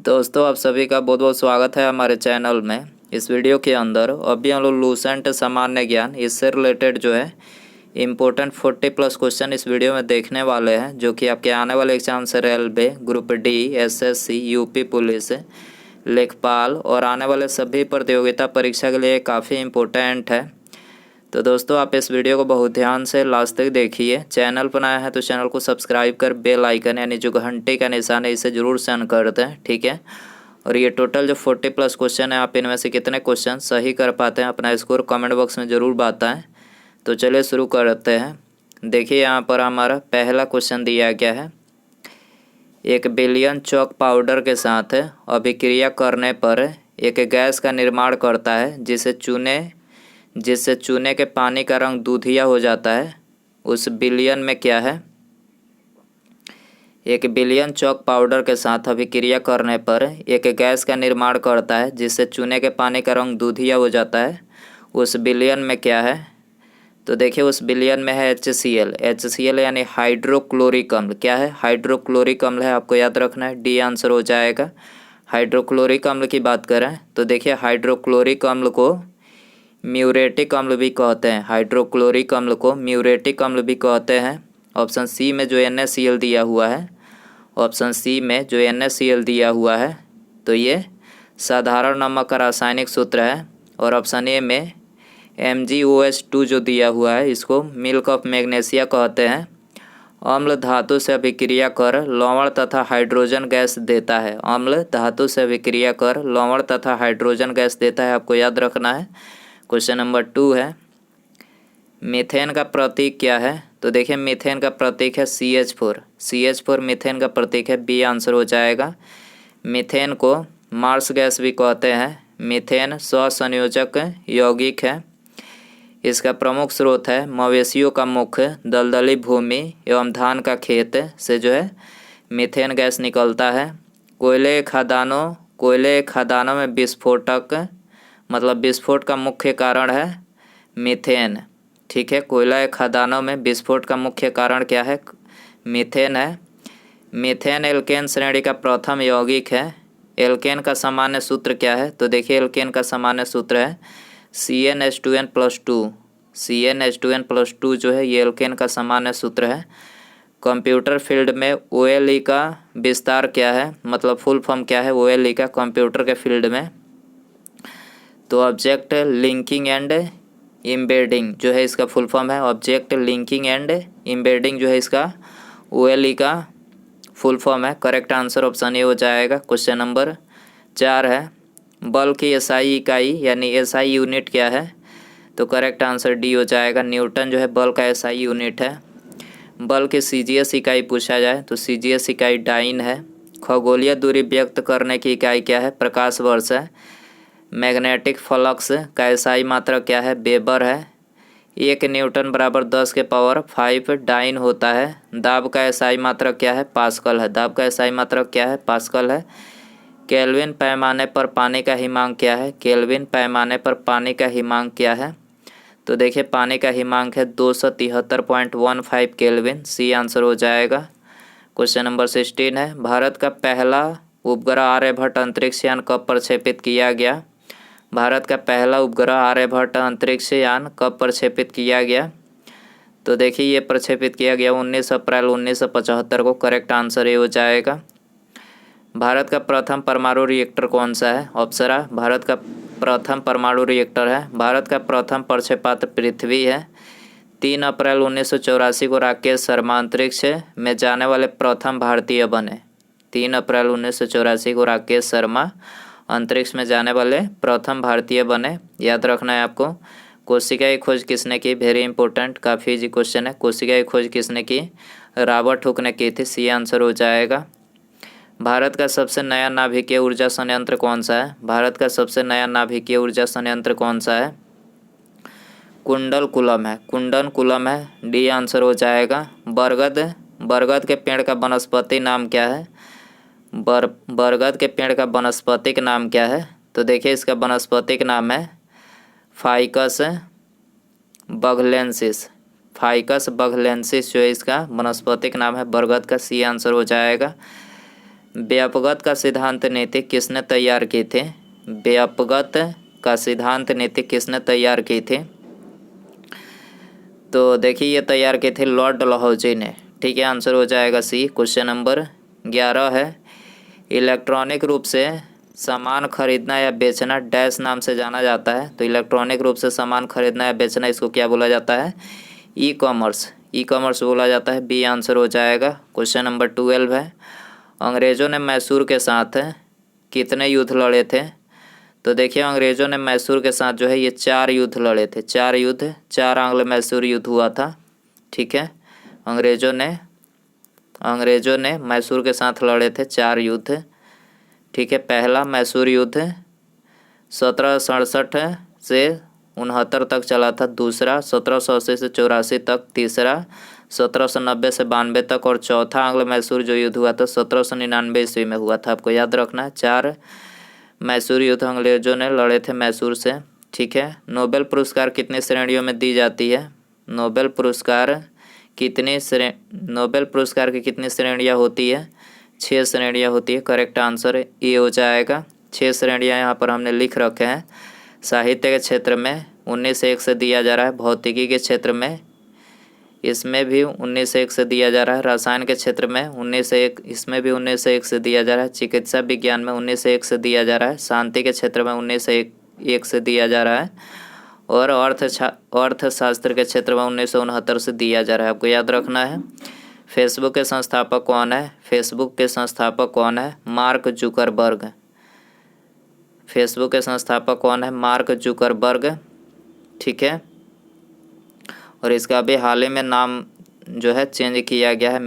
दोस्तों आप सभी का बहुत बहुत स्वागत है हमारे चैनल में। इस वीडियो के अंदर अभी हम लोग लूसेंट सामान्य ज्ञान इससे रिलेटेड जो है इम्पोर्टेंट 40+ क्वेश्चन इस वीडियो में देखने वाले हैं, जो कि आपके आने वाले एग्जाम से railway, group D, SSC, UP police, लेखपाल और आने वाले सभी प्रतियोगिता परीक्षा के लिए काफ़ी इम्पोर्टेंट है। तो दोस्तों आप इस वीडियो को बहुत ध्यान से लास्ट तक देखिए। चैनल पर नया है तो चैनल को सब्सक्राइब कर बेल आइकन यानी जो घंटे का निशान है इसे ज़रूर सेंड कर दें, ठीक है। और ये टोटल जो 40+ क्वेश्चन है, आप इनमें से कितने क्वेश्चन सही कर पाते हैं अपना स्कोर कमेंट बॉक्स में ज़रूर बताएं। तो चलिए शुरू करते हैं। देखिए यहाँ पर हमारा पहला क्वेश्चन दिया गया है। 1 बिलियन चॉक पाउडर के साथ अभिक्रिया करने पर एक गैस का निर्माण करता है जिससे चूने के पानी का रंग दूधिया हो जाता है। उस बिलियन में क्या है? 1 बिलियन चॉक पाउडर के साथ अभिक्रिया करने पर एक गैस का निर्माण करता है जिससे चूने के पानी का रंग दूधिया हो जाता है। उस बिलियन में क्या है? तो देखिए उस बिलियन में है HCl यानी हाइड्रोक्लोरिक अम्ल। क्या है? हाइड्रोक्लोरिक अम्ल है, आपको याद रखना है। डी आंसर हो जाएगा। हाइड्रोक्लोरिक अम्ल की बात करें तो देखिए हाइड्रोक्लोरिक अम्ल को म्यूरेटिक अम्ल भी कहते हैं। हाइड्रोक्लोरिक अम्ल को म्यूरेटिक अम्ल भी कहते हैं। ऑप्शन सी में जो NaCl दिया हुआ है, ऑप्शन सी में जो NaCl दिया हुआ है तो ये साधारण नमक का रासायनिक सूत्र है। और ऑप्शन ए में MgOH2 जो दिया हुआ है इसको मिल्क ऑफ मैग्नीशिया कहते हैं। अम्ल धातु से अभिक्रिया कर लवण तथा हाइड्रोजन गैस देता है। अम्ल धातु से अभिक्रिया कर लवण तथा हाइड्रोजन गैस देता है, आपको याद रखना है। क्वेश्चन नंबर 2 है, मीथेन का प्रतीक क्या है? तो देखिए मीथेन का प्रतीक है CH4 मीथेन का प्रतीक है। बी आंसर हो जाएगा। मीथेन को मार्स गैस भी कहते हैं। मीथेन स्वसंयोजक यौगिक है। इसका प्रमुख स्रोत है मवेशियों का मुख, दलदली भूमि एवं धान का खेत से जो है मीथेन गैस निकलता है। कोयले खदानों में विस्फोटक मतलब विस्फोट का मुख्य कारण है मीथेन, ठीक है। कोयला खदानों में विस्फोट का मुख्य कारण क्या है? मीथेन है। मीथेन एल्केन श्रेणी का प्रथम यौगिक है। एल्केन का सामान्य सूत्र क्या है? तो देखिए एल्केन का सामान्य सूत्र है CnH2n+2। CnH2n+2 जो है ये एल्केन का सामान्य सूत्र है। कंप्यूटर फील्ड में OLE का विस्तार क्या है, मतलब फुल फॉर्म क्या है OLE का कंप्यूटर के फील्ड में? तो ऑब्जेक्ट लिंकिंग एंड एम्बेडिंग जो है इसका फुल फॉर्म है। ऑब्जेक्ट लिंकिंग एंड एम्बेडिंग जो है इसका OLE का फुल फॉर्म है। करेक्ट आंसर ऑप्शन ए हो जाएगा। क्वेश्चन नंबर 4 है, बल की SI इकाई यानी SI यूनिट क्या है? तो करेक्ट आंसर डी हो जाएगा। न्यूटन जो है बल का SI यूनिट है। बल की CGS इकाई पूछा जाए तो CGS इकाई डाइन है। खगोलीय दूरी व्यक्त करने की इकाई क्या है? प्रकाश वर्ष है। मैग्नेटिक फ्लक्स का SI मात्रक क्या है? वेबर है। 1 न्यूटन बराबर 10 के पावर 5 डाइन होता है। दाब का SI मात्रक क्या है? पास्कल है। दाब का SI मात्रक क्या है? पास्कल है। केल्विन पैमाने पर पानी का हिमांक क्या है? केल्विन पैमाने पर पानी का हिमांक क्या है? तो देखिए पानी का हिमांक है 273.15 केल्विन। सी आंसर हो जाएगा। क्वेश्चन नंबर 16 है, भारत का पहला उपग्रह आर्यभट्ट अंतरिक्ष यान कब प्रक्षेपित किया गया? भारत का पहला उपग्रह आर्यभट्ट अंतरिक्ष यान कब प्रक्षेपित किया गया? तो देखिए ये प्रक्षेपित किया गया 19 अप्रैल 1975 को। करेक्ट आंसर ये हो जाएगा। भारत का प्रथम परमाणु रिएक्टर कौन सा है? अप्सरा भारत का प्रथम परमाणु रिएक्टर है। भारत का प्रथम प्रक्षेपास्त्र पृथ्वी है। 3 अप्रैल 1984 को राकेश शर्मा अंतरिक्ष में जाने वाले प्रथम भारतीय बने। 3 अप्रैल 1984 को राकेश शर्मा अंतरिक्ष में जाने वाले प्रथम भारतीय बने। याद रखना है आपको। कोशिका की खोज किसने की? वेरी इंपॉर्टेंट, काफ़ी इजी क्वेश्चन है। कोशिका की खोज किसने की? रॉबर्ट हुक ने की थी। सी आंसर हो जाएगा। भारत का सबसे नया नाभिकीय ऊर्जा संयंत्र कौन सा है? भारत का सबसे नया नाभिकीय ऊर्जा संयंत्र कौन सा है? कुंडलकुलम है। कुंडनकुलम है। डी आंसर हो जाएगा। बरगद के पेड़ का वनस्पति नाम क्या है? बरगद के पेड़ का वनस्पतिक नाम क्या है? तो देखिए इसका वनस्पतिक नाम है फाइकस बघलेंसिस। फाइकस बघलेंसिस जो है इसका वनस्पतिक नाम है बरगद का। सी आंसर हो जाएगा। व्यापगत का सिद्धांत नीति किसने तैयार की थी? व्यापगत का सिद्धांत नीति किसने तैयार की थी? तो देखिए ये तैयार की थी लॉर्ड डलहौजी ने। ठीक है, आंसर हो जाएगा सी। क्वेश्चन नंबर 11 है, इलेक्ट्रॉनिक रूप से सामान खरीदना या बेचना डैश नाम से जाना जाता है। तो इलेक्ट्रॉनिक रूप से सामान खरीदना या बेचना इसको क्या बोला जाता है? E commerce. ई कॉमर्स बोला जाता है। बी आंसर हो जाएगा। क्वेश्चन नंबर 12 है, अंग्रेज़ों ने मैसूर के साथ कितने युद्ध लड़े थे? तो देखिए अंग्रेज़ों ने मैसूर के साथ जो है ये 4 युद्ध लड़े थे। 4 युद्ध, 4 आंग्ल मैसूर युद्ध हुआ था। ठीक है, अंग्रेज़ों ने मैसूर के साथ लड़े थे 4 युद्ध। ठीक है, पहला मैसूर युद्ध 1767 से 69 तक चला था। दूसरा 1780 से 84 तक। तीसरा 1790 से 92 तक। और चौथा आंग्ल मैसूर जो युद्ध हुआ था 1799 ईस्वी में हुआ था। आपको याद रखना है 4 मैसूर युद्ध अंग्रेज़ों ने लड़े थे मैसूर से। ठीक है, नोबेल पुरस्कार कितनी श्रेणियों में दी जाती है? नोबेल पुरस्कार की कितनी श्रेणियाँ होती है? 6 श्रेणियाँ होती है। करेक्ट आंसर ये हो जाएगा। 6 श्रेणियाँ यहाँ पर हमने लिख रखे हैं। साहित्य के क्षेत्र में 19 से 1 से दिया जा रहा है। भौतिकी के क्षेत्र में इसमें भी 19 से 1 से दिया जा रहा है। रसायन के क्षेत्र में 19 से 1, इसमें भी 19 से 1 से दिया जा रहा है। चिकित्सा विज्ञान में 19 से 1 से दिया जा रहा है। शांति के क्षेत्र में 19 से 1 से दिया जा रहा है। और अर्थशास्त्र के क्षेत्र में 1969 से दिया जा रहा है। आपको याद रखना है। फेसबुक के संस्थापक कौन है? फेसबुक के संस्थापक कौन है? Mark Zuckerberg. फेसबुक के संस्थापक कौन है? Mark Zuckerberg. ठीक है, और इसका भी हाल ही में नाम जो है चेंज किया गया है,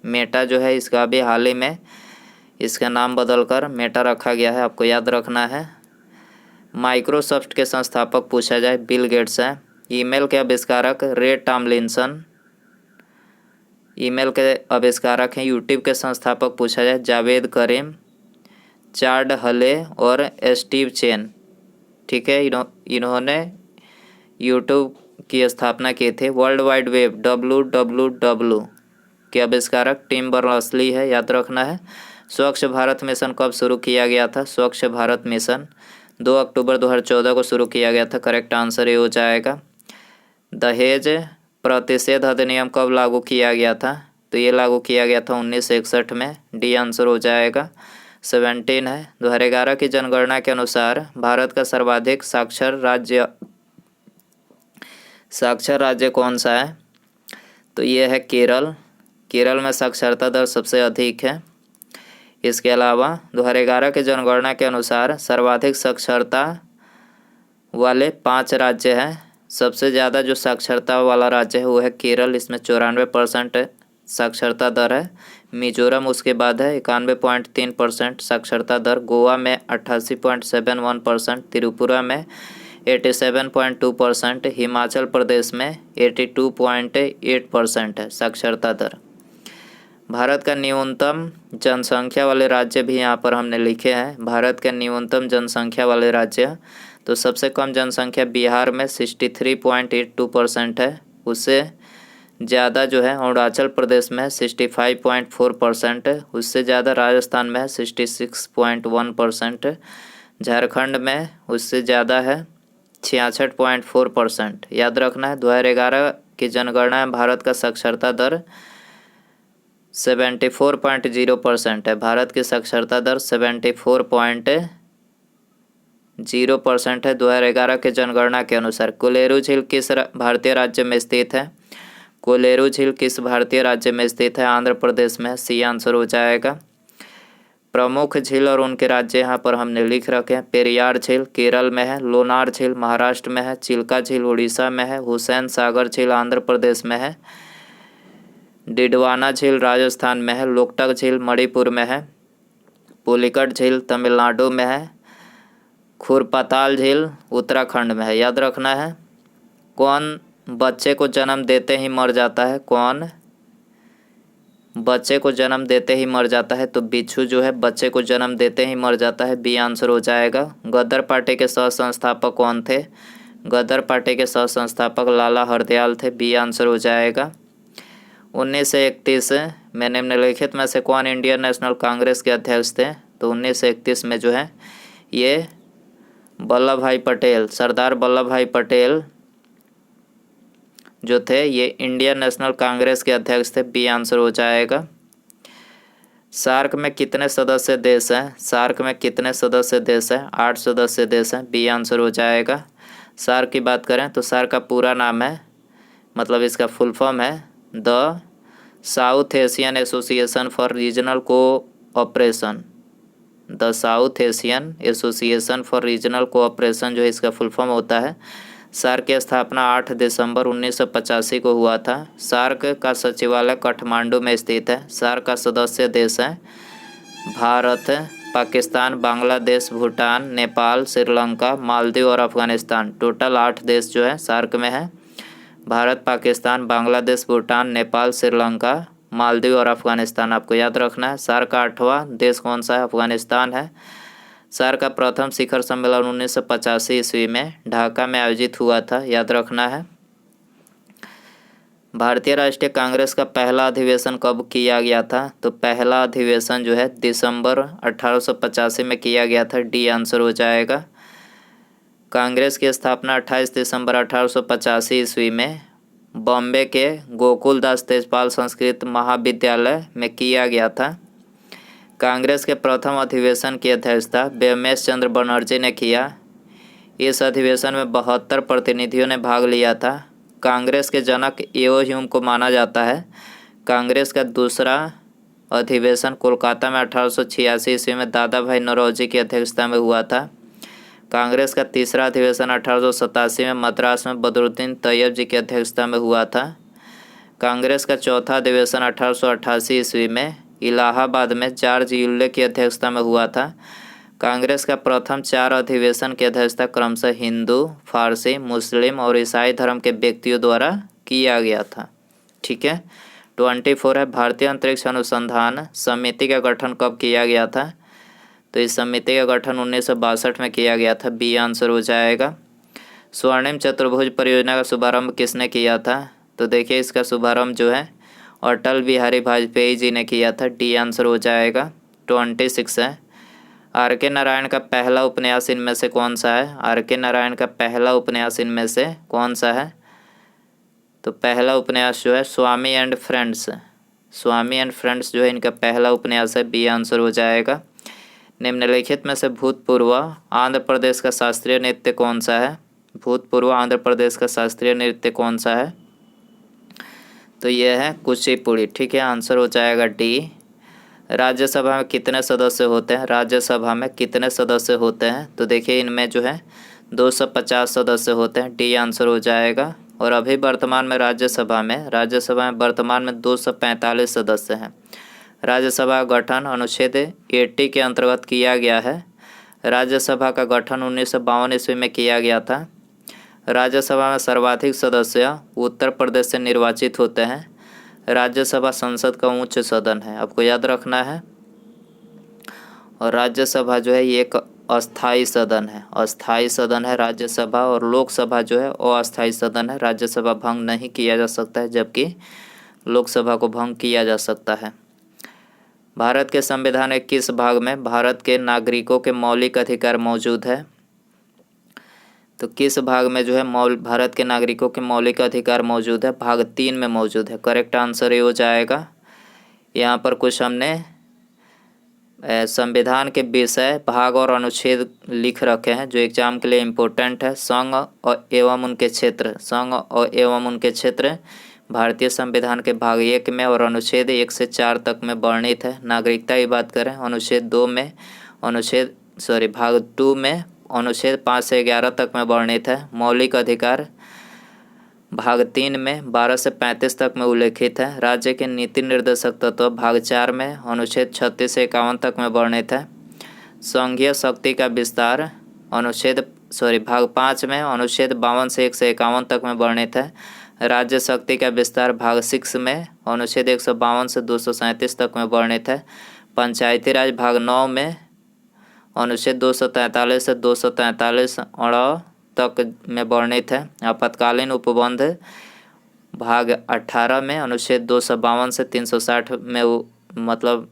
मेटा जो है इसका भी हाल ही में इसका नाम बदलकर मेटा रखा गया है। आपको याद रखना है। माइक्रोसॉफ्ट के संस्थापक पूछा जाए, बिल गेट्स है। ईमेल के आविष्कारक रे टॉमलिंसन ईमेल के आविष्कारक हैं। यूट्यूब के संस्थापक पूछा जाए, जावेद करीम, चार्ड हले और स्टीव चेन। ठीक है, इन्होंने यूट्यूब की स्थापना की थी। वर्ल्ड वाइड वेब WWW के आविष्कारक टिम बर्नर्स-ली है। याद रखना है। स्वच्छ भारत मिशन कब शुरू किया गया था? स्वच्छ भारत मिशन 2 अक्टूबर 2014 को शुरू किया गया था। करेक्ट आंसर ये हो जाएगा। दहेज प्रतिषेध अधिनियम कब लागू किया गया था? तो ये लागू किया गया था 1961 में। डी आंसर हो जाएगा। 17 है, 2011 की जनगणना के अनुसार भारत का सर्वाधिक साक्षर राज्य कौन सा है? तो ये है केरल। केरल में साक्षरता दर सबसे अधिक है। इसके अलावा 2011 की जनगणना के अनुसार सर्वाधिक साक्षरता वाले 5 राज्य हैं। सबसे ज़्यादा जो साक्षरता वाला राज्य है वो है केरल, इसमें 94% साक्षरता दर है। मिजोरम उसके बाद है 91.3% साक्षरता दर। गोवा में 88.71%। त्रिपुरा में 87.2%। हिमाचल प्रदेश में 82.8% है साक्षरता दर। भारत का न्यूनतम जनसंख्या वाले राज्य भी यहाँ पर हमने लिखे हैं। भारत के न्यूनतम जनसंख्या वाले राज्य, तो सबसे कम जनसंख्या बिहार में 63.82% है। उससे ज़्यादा जो है अरुणाचल प्रदेश में 65.4% है। उससे ज़्यादा राजस्थान में 66.1%। झारखंड में उससे ज़्यादा है 66.4%। याद रखना है 2011 की जनगणना में भारत का साक्षरता दर 74.0% है। भारत की साक्षरता दर 74.0% है 2011 के जनगणना के अनुसार। कोलेरू झील किस भारतीय राज्य में स्थित है? कोलेरू झील किस भारतीय राज्य में स्थित है? आंध्र प्रदेश में। सी आंसर हो जाएगा। प्रमुख झील और उनके राज्य यहाँ पर हमने लिख रखे हैं। पेरियार झील केरल में है। लोनार झील महाराष्ट्र में है। चिल्का झील उड़ीसा में है। हुसैन सागर झील आंध्र प्रदेश में है। डिडवाना झील राजस्थान में है। लोकटक झील मणिपुर में है। पुलिकट झील तमिलनाडु में है। खुरपाताल झील उत्तराखंड में है। याद रखना है। कौन बच्चे को जन्म देते ही मर जाता है? कौन बच्चे को जन्म देते ही मर जाता है? तो बिच्छू जो है बच्चे को जन्म देते ही मर जाता है। बी आंसर हो जाएगा। गदर पार्टी के सह संस्थापक कौन थे? गदर पार्टी के सह संस्थापक लाला हरदयाल थे। बी आंसर हो जाएगा। 1931 में निम्नलिखित में से कौन इंडियन नेशनल कांग्रेस के अध्यक्ष थे? तो 1931 में जो है ये वल्लभ भाई पटेल, सरदार वल्लभ भाई पटेल जो थे ये इंडियन नेशनल कांग्रेस के अध्यक्ष थे। बी आंसर हो जाएगा। सार्क में कितने सदस्य देश हैं? सार्क में कितने सदस्य देश हैं? 8 सदस्य देश हैं। बी आंसर हो जाएगा। सार्क की बात करें तो सार्क का पूरा नाम है, मतलब इसका फुल फॉर्म है the south Asian association for regional cooperation. The south Asian association for regional cooperation जो है इसका फुल फॉर्म होता है। सार्क की स्थापना 8 दिसंबर 1985 को हुआ था। सार्क का सचिवालय काठमांडू में स्थित है। सार्क का सदस्य देश है भारत, पाकिस्तान, बांग्लादेश, भूटान, नेपाल, श्रीलंका, मालदीव और अफगानिस्तान। टोटल 8 देश जो है सार्क में है। भारत, पाकिस्तान, बांग्लादेश, भूटान, नेपाल, श्रीलंका, मालदीव और अफगानिस्तान आपको याद रखना है। सार्क का 8वां देश कौन सा है? अफगानिस्तान है। सार्क का प्रथम शिखर सम्मेलन 1985 ईस्वी में ढाका में आयोजित हुआ था, याद रखना है। भारतीय राष्ट्रीय कांग्रेस का पहला अधिवेशन कब किया गया था? तो पहला अधिवेशन जो है दिसंबर 1885 में किया गया था। डी आंसर हो जाएगा। कांग्रेस की स्थापना 28 दिसंबर 1885 ईस्वी में बॉम्बे के गोकुलदास तेजपाल संस्कृत महाविद्यालय में किया गया था। कांग्रेस के प्रथम अधिवेशन की अध्यक्षता व्योमेश चंद्र बनर्जी ने किया। इस अधिवेशन में 72 प्रतिनिधियों ने भाग लिया था। कांग्रेस के जनक एओ ह्यूम को माना जाता है। कांग्रेस का दूसरा अधिवेशन कोलकाता में 1886 ईस्वी में दादा भाई नौरोजी की अध्यक्षता में हुआ था। कांग्रेस का तीसरा अधिवेशन 1887 में मद्रास में बदरुद्दीन तैयब जी की अध्यक्षता में हुआ था। कांग्रेस का चौथा अधिवेशन 1888 ईस्वी में इलाहाबाद में जॉर्ज यूले की अध्यक्षता में हुआ था। कांग्रेस का प्रथम 4 अधिवेशन की अध्यक्षता क्रमशः हिंदू, फारसी, मुस्लिम और ईसाई धर्म के व्यक्तियों द्वारा किया गया था। ठीक है। 24 है भारतीय अंतरिक्ष अनुसंधान समिति का गठन कब किया गया था? तो इस समिति का गठन 1962 में किया गया था। बी आंसर हो जाएगा। स्वर्णिम चतुर्भुज परियोजना का शुभारंभ किसने किया था? तो देखिए इसका शुभारंभ जो है अटल बिहारी वाजपेयी जी ने किया था। डी आंसर हो जाएगा। 26 है आर के नारायण का पहला उपन्यास इनमें से कौन सा है? आर के नारायण का पहला उपन्यास इनमें से कौन सा है? तो पहला उपन्यास जो है Swami and friends. Swami and friends जो है इनका पहला उपन्यास है। बी आंसर हो जाएगा। निम्नलिखित में से भूतपूर्व आंध्र प्रदेश का शास्त्रीय नृत्य कौन सा है? भूतपूर्व आंध्र प्रदेश का शास्त्रीय नृत्य कौन सा है? तो यह है कुचिपुड़ी। ठीक है, आंसर हो जाएगा डी। राज्यसभा में कितने सदस्य होते हैं? राज्यसभा में कितने सदस्य होते हैं? तो देखिए इनमें जो है 250 सदस्य होते हैं। डी आंसर हो जाएगा। और अभी वर्तमान में राज्यसभा में वर्तमान में 245 सदस्य हैं। राज्यसभा का गठन अनुच्छेद 80 के अंतर्गत किया गया है। राज्यसभा का गठन 1952 ईस्वी में किया गया था। राज्यसभा में सर्वाधिक सदस्य उत्तर प्रदेश से निर्वाचित होते हैं। राज्यसभा संसद का उच्च सदन है, आपको याद रखना है। और राज्यसभा जो है ये एक अस्थाई सदन है। अस्थाई सदन है राज्यसभा। और लोकसभा जो है अस्थाई सदन है। राज्यसभा भंग नहीं किया जा सकता है, जबकि लोकसभा को भंग किया जा सकता है। भारत के संविधान के किस भाग में भारत के नागरिकों के मौलिक अधिकार मौजूद है? तो किस भाग में जो है भारत के नागरिकों के मौलिक अधिकार मौजूद है? भाग 3 में मौजूद है। करेक्ट आंसर ये हो जाएगा। यहाँ पर कुछ हमने संविधान के विषय, भाग और अनुच्छेद लिख रखे हैं जो एग्जाम के लिए इम्पोर्टेंट है। संघ और एवं उनके क्षेत्र भारतीय संविधान के भाग 1 में और अनुच्छेद 1 से 4 तक में वर्णित है। नागरिकता की बात करें अनुच्छेद 2 में भाग 2 में अनुच्छेद 5 से 11 तक में वर्णित है। मौलिक अधिकार भाग 3 में 12 से 35 तक में उल्लेखित है। राज्य के नीति निर्देशक तत्व भाग 4 में अनुच्छेद 36 से 51 तक में वर्णित है। संघीय शक्ति का विस्तार भाग 5 में अनुच्छेद 52 से 1 से 51 तक में वर्णित है। राज्य शक्ति का विस्तार भाग 6 में अनुच्छेद 152 से 237 तक में वर्णित है। पंचायती राज भाग 9 में अनुच्छेद 243 से 243 तक में वर्णित है। आपातकालीन उपबंध भाग 18 में अनुच्छेद 252 से 360 में मतलब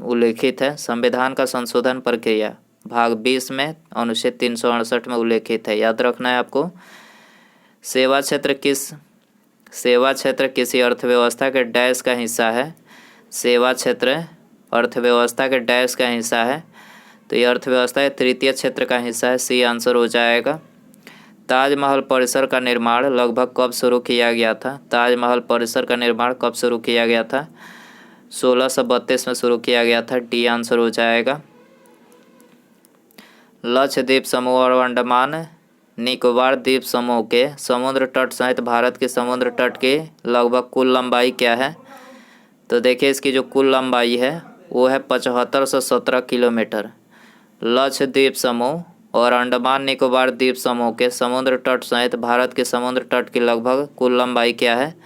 उल्लेखित है। संविधान का संशोधन प्रक्रिया भाग 20 में अनुच्छेद 368 में उल्लेखित है। याद रखना है आपको। सेवा क्षेत्र किसी अर्थव्यवस्था के डैश का हिस्सा है। सेवा क्षेत्र अर्थव्यवस्था के डैश का हिस्सा है, तो ये अर्थव्यवस्था के तृतीय क्षेत्र का हिस्सा है। सी आंसर हो जाएगा। ताजमहल परिसर का निर्माण लगभग कब शुरू किया गया था? ताजमहल परिसर का निर्माण कब शुरू किया गया था? 1632 में शुरू किया गया था। डी आंसर हो जाएगा। लक्षद्वीप समूह और अंडमान निकोबार द्वीप समूह के समुद्र तट सहित भारत के समुद्र तट की लगभग कुल लंबाई क्या है? तो देखिए इसकी जो कुल लंबाई है वो है 75 से 17 किलोमीटर। लक्षद्वीप समूह और अंडमान निकोबार द्वीप समूह के समुद्र तट सहित भारत के समुद्र तट की लगभग कुल लंबाई क्या है?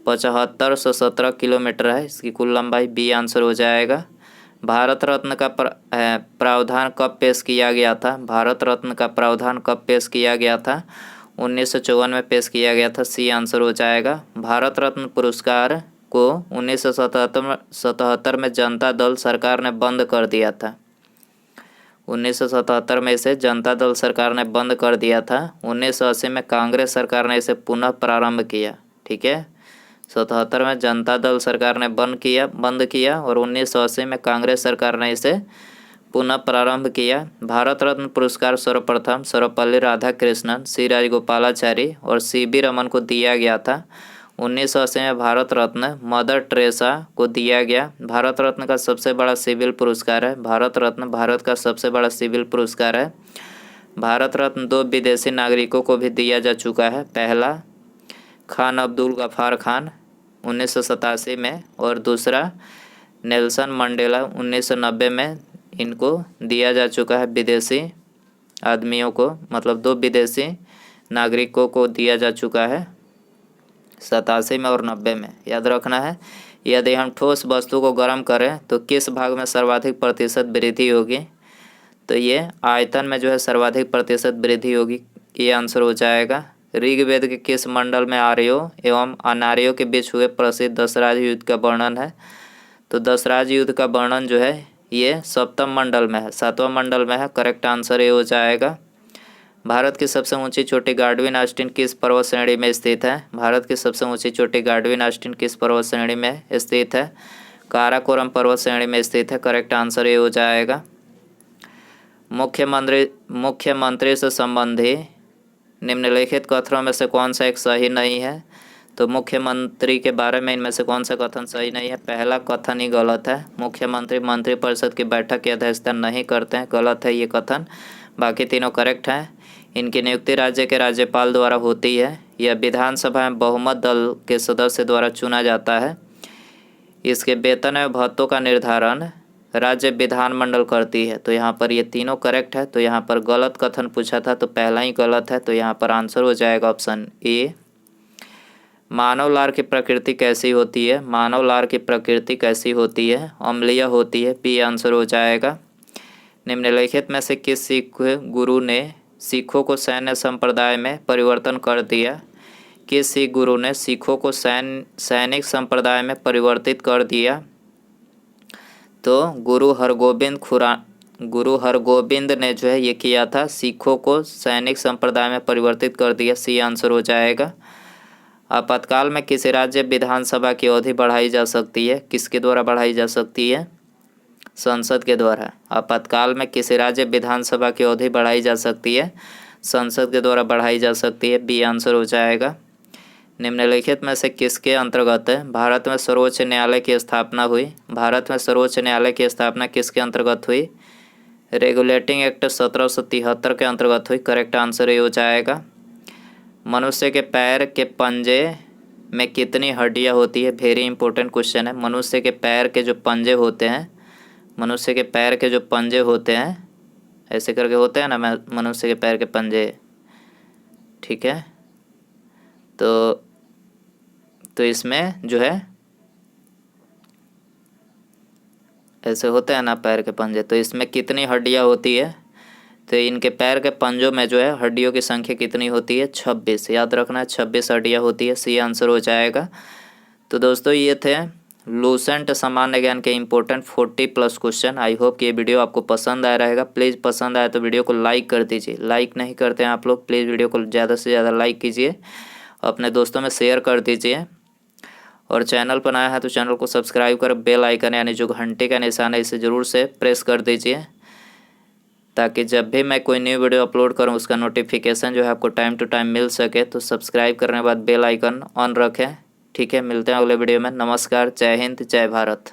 75 से 17 किलोमीटर है इसकी कुल लंबाई। बी आंसर हो जाएगा। भारत रत्न का प्रावधान कब पेश किया गया था? भारत रत्न का प्रावधान कब पेश किया गया था? 1954 में पेश किया गया था। सी आंसर हो जाएगा। भारत रत्न पुरस्कार को 1977 में जनता दल सरकार ने बंद कर दिया था। 1977 में इसे जनता दल सरकार ने बंद कर दिया था। 1980 में कांग्रेस सरकार ने इसे पुनः प्रारंभ किया। ठीक है, 77 में जनता दल सरकार ने बंद किया और 1980 में कांग्रेस सरकार ने इसे पुनः प्रारंभ किया। भारत रत्न पुरस्कार सर्वप्रथम सर्वपल्ली राधाकृष्णन, सी राजगोपालाचारी और सी बी रमन को दिया गया था। 1980 में भारत रत्न मदर टेरेसा को दिया गया। भारत रत्न का सबसे बड़ा सिविल पुरस्कार है। भारत रत्न भारत का सबसे बड़ा सिविल पुरस्कार है। भारत रत्न 2 विदेशी नागरिकों को भी दिया जा चुका है। पहला खान अब्दुल गफ्फार खान 1987 में और दूसरा नेल्सन मंडेला 1990 में इनको दिया जा चुका है। विदेशी आदमियों को मतलब 2 विदेशी नागरिकों को दिया जा चुका है 87 में और 90 में। याद रखना है। यदि हम ठोस वस्तु को गर्म करें तो किस भाग में सर्वाधिक प्रतिशत वृद्धि होगी? तो ये आयतन में जो है सर्वाधिक प्रतिशत वृद्धि होगी। ये आंसर हो जाएगा। ऋग्वेद के किस मंडल में आर्यों एवं अनार्यों के बीच हुए प्रसिद्ध दशराज युद्ध का वर्णन है? तो दशराज युद्ध का वर्णन जो है ये सप्तम मंडल में है, 7वां मंडल में है। करेक्ट आंसर ये हो जाएगा। भारत की सबसे ऊंची चोटी गार्डविन आस्टीन किस पर्वत श्रेणी में स्थित है? भारत की सबसे ऊंची चोटी गार्डविन आस्टीन किस पर्वत श्रेणी में स्थित है? काराकोरम पर्वत श्रेणी में स्थित है। करेक्ट आंसर ये हो जाएगा। मुख्यमंत्री से संबंधी निम्नलिखित कथनों में से कौन सा एक सही नहीं है? तो मुख्यमंत्री के बारे में इनमें से कौन सा कथन सही नहीं है? पहला कथन ही गलत है। मुख्यमंत्री मंत्रिपरिषद की बैठक की अध्यक्षता नहीं करते हैं, गलत है ये कथन। बाकी तीनों करेक्ट हैं। इनकी नियुक्ति राज्य के राज्यपाल द्वारा होती है। यह विधानसभा में बहुमत दल के सदस्य द्वारा चुना जाता है। इसके वेतन एवं भत्तों का निर्धारण राज्य विधानमंडल करती है। तो यहाँ पर ये तीनों करेक्ट है। तो यहाँ पर गलत कथन पूछा था तो पहला ही गलत है। तो यहाँ पर आंसर हो जाएगा ऑप्शन ए। मानव लार की प्रकृति कैसी होती है? मानव लार की प्रकृति कैसी होती है? अम्लीय होती है। बी आंसर हो जाएगा। निम्नलिखित में से किस सिख गुरु ने सिखों को सैन्य संप्रदाय में परिवर्तन कर दिया? किस सिख गुरु ने सिखों को सैनिक संप्रदाय में परिवर्तित कर दिया? तो गुरु हरगोबिंद ने जो है ये किया था, सिखों को सैनिक संप्रदाय में परिवर्तित कर दिया। सी आंसर हो जाएगा। आपातकाल में किसी राज्य विधानसभा की अवधि बढ़ाई जा सकती है? किसके द्वारा बढ़ाई जा सकती है? संसद के द्वारा। आपातकाल में किसी राज्य विधानसभा की अवधि बढ़ाई जा सकती है? संसद के द्वारा बढ़ाई जा सकती है। बी आंसर हो जाएगा। निम्नलिखित में से किसके अंतर्गत भारत में सर्वोच्च न्यायालय की स्थापना हुई? भारत में सर्वोच्च न्यायालय की स्थापना किसके अंतर्गत हुई? रेगुलेटिंग एक्ट 1773 के अंतर्गत हुई। करेक्ट आंसर ये हो जाएगा। मनुष्य के पैर के पंजे में कितनी हड्डियां होती है? वेरी इंपॉर्टेंट क्वेश्चन है। मनुष्य के पैर के जो पंजे होते हैं, मनुष्य के पैर के जो पंजे होते हैं, ऐसे करके होते हैं ना मनुष्य के पैर के पंजे, ठीक है। तो इसमें जो है ऐसे होते हैं ना पैर के पंजे, तो इसमें कितनी हड्डियां होती है? तो इनके पैर के पंजों में जो है हड्डियों की संख्या कितनी होती है? 26। याद रखना है 26 हड्डियाँ होती है, सी आंसर हो जाएगा। तो दोस्तों ये थे लूसेंट सामान्य ज्ञान के इम्पोर्टेंट 40+ क्वेश्चन। आई होप कि ये वीडियो आपको पसंद आया रहेगा। प्लीज़ पसंद आए तो वीडियो को लाइक कर दीजिए। लाइक नहीं करते हैं आप लोग, प्लीज़ वीडियो को ज़्यादा से ज़्यादा लाइक कीजिए, अपने दोस्तों में शेयर कर दीजिए। और चैनल पर नया है तो चैनल को सब्सक्राइब कर बेल आइकन यानी जो घंटे का निशान है इसे ज़रूर से प्रेस कर दीजिए, ताकि जब भी मैं कोई न्यू वीडियो अपलोड करूं उसका नोटिफिकेशन जो है आपको टाइम टू टाइम मिल सके। तो सब्सक्राइब करने के बाद बेल आइकन ऑन रखें। ठीक है, मिलते हैं अगले वीडियो में। नमस्कार, जय हिंद, जय भारत।